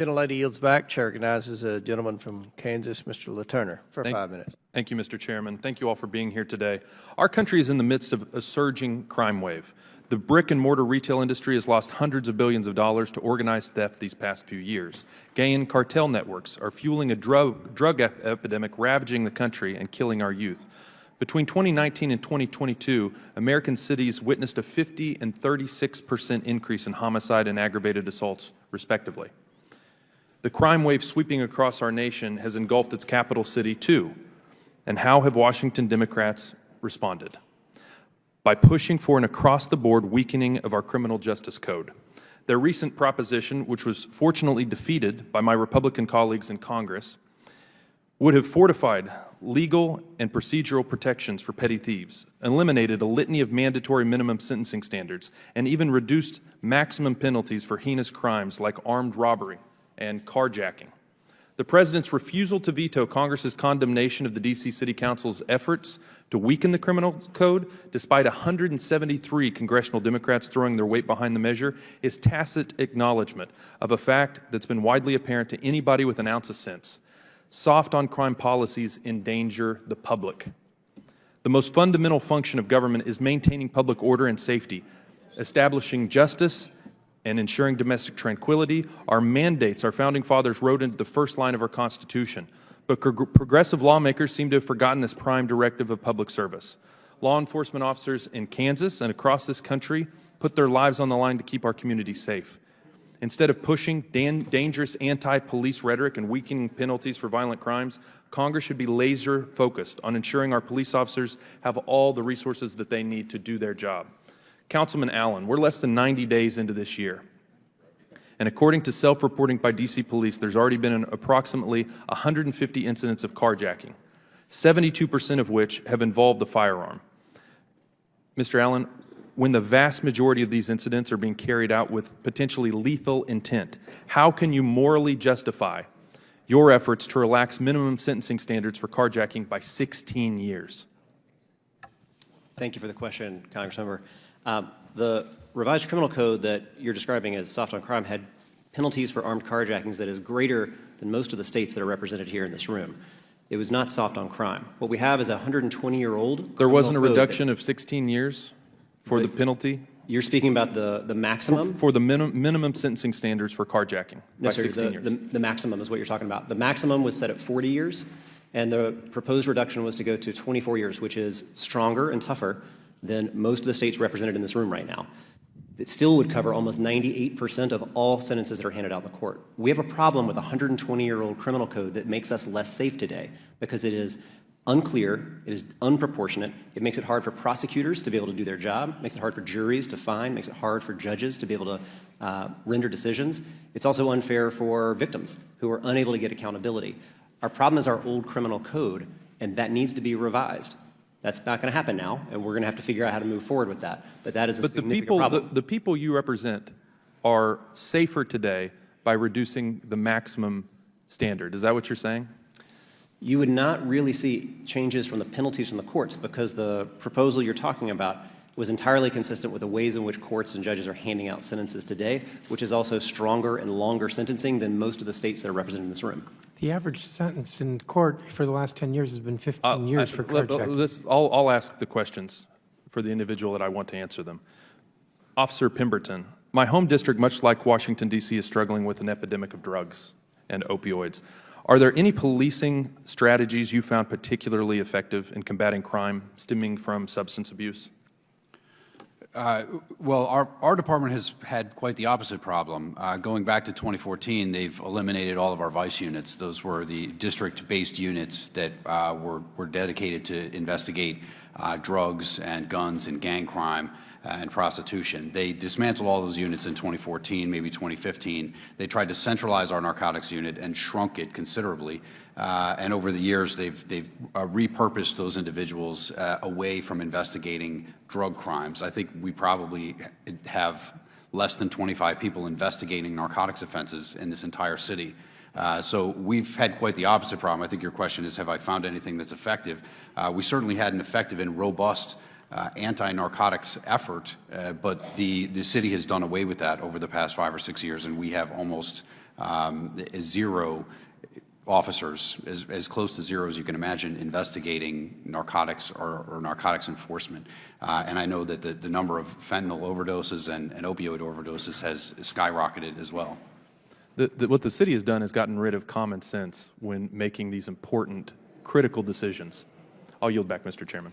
Gentlelady yields back. Chair recognizes a gentleman from Kansas, Mr. LaTurner, for 5 minutes. Thank you, Mr. Chairman. Thank you all for being here today. Our country is in the midst of a surging crime wave. The brick and mortar retail industry has lost hundreds of billions of dollars to organized theft these past few years. Gang and cartel networks are fueling a drug epidemic ravaging the country and killing our youth. Between 2019 and 2022, American cities witnessed a 50% and 36% increase in homicide and aggravated assaults, respectively. The crime wave sweeping across our nation has engulfed its capital city, too. And how have Washington Democrats responded? By pushing for an across-the-board weakening of our criminal justice code. Their recent proposition, which was fortunately defeated by my Republican colleagues in Congress, would have fortified legal and procedural protections for petty thieves, eliminated a litany of mandatory minimum sentencing standards, and even reduced maximum penalties for heinous crimes like armed robbery and carjacking. The President's refusal to veto Congress's condemnation of the DC City Council's efforts to weaken the criminal code, despite 173 congressional Democrats throwing their weight behind the measure, is tacit acknowledgement of a fact that's been widely apparent to anybody with an ounce of sense. Soft on crime policies endanger the public. The most fundamental function of government is maintaining public order and safety, establishing justice, and ensuring domestic tranquility. Our mandates our founding fathers wrote into the first line of our Constitution. But progressive lawmakers seem to have forgotten this prime directive of public service. Law enforcement officers in Kansas and across this country put their lives on the line to keep our communities safe. Instead of pushing dangerous anti-police rhetoric and weakening penalties for violent crimes, Congress should be laser focused on ensuring our police officers have all the resources that they need to do their job. Councilman Allen, we're less than 90 days into this year. And according to self-reporting by DC Police, there's already been approximately 150 incidents of carjacking, 72% of which have involved a firearm. Mr. Allen, when the vast majority of these incidents are being carried out with potentially lethal intent, how can you morally justify your efforts to relax minimum sentencing standards for carjacking by 16 years? Thank you for the question, Congressmember. The revised criminal code that you're describing as soft on crime had penalties for armed carjackings that is greater than most of the states that are represented here in this room. It was not soft on crime. What we have is a 120-year-old. There wasn't a reduction of 16 years for the penalty? You're speaking about the maximum? For the minimum sentencing standards for carjacking by 16 years. The maximum is what you're talking about. The maximum was set at 40 years, and the proposed reduction was to go to 24 years, which is stronger and tougher than most of the states represented in this room right now. It still would cover almost 98% of all sentences that are handed out in the court. We have a problem with a 120-year-old criminal code that makes us less safe today because it is unclear, it is unproportionate, it makes it hard for prosecutors to be able to do their job, makes it hard for juries to find, makes it hard for judges to be able to render decisions. It's also unfair for victims who are unable to get accountability. Our problem is our old criminal code, and that needs to be revised. That's not going to happen now, and we're going to have to figure out how to move forward with that. But that is a significant problem. The people you represent are safer today by reducing the maximum standard. Is that what you're saying? You would not really see changes from the penalties from the courts because the proposal you're talking about was entirely consistent with the ways in which courts and judges are handing out sentences today, which is also stronger and longer sentencing than most of the states that are represented in this room. The average sentence in court for the last 10 years has been 15 years for carjacking. I'll ask the questions for the individual that I want to answer them. Officer Pemberton, my home district, much like Washington, D.C., is struggling with an epidemic of drugs and opioids. Are there any policing strategies you found particularly effective in combating crime stemming from substance abuse? Well, our department has had quite the opposite problem. Going back to 2014, they've eliminated all of our vice units. Those were the district-based units that were dedicated to investigate drugs and guns and gang crime and prostitution. They dismantled all those units in 2014, maybe 2015. They tried to centralize our narcotics unit and shrunk it considerably. And over the years, they've repurposed those individuals away from investigating drug crimes. I think we probably have less than 25 people investigating narcotics offenses in this entire city. So we've had quite the opposite problem. I think your question is, have I found anything that's effective? We certainly had an effective and robust anti-narcotics effort, but the city has done away with that over the past 5 or 6 years, and we have almost zero officers, as close to zero as you can imagine, investigating narcotics or narcotics enforcement. And I know that the number of fentanyl overdoses and opioid overdoses has skyrocketed as well. What the city has done is gotten rid of common sense when making these important, critical decisions. I'll yield back, Mr. Chairman.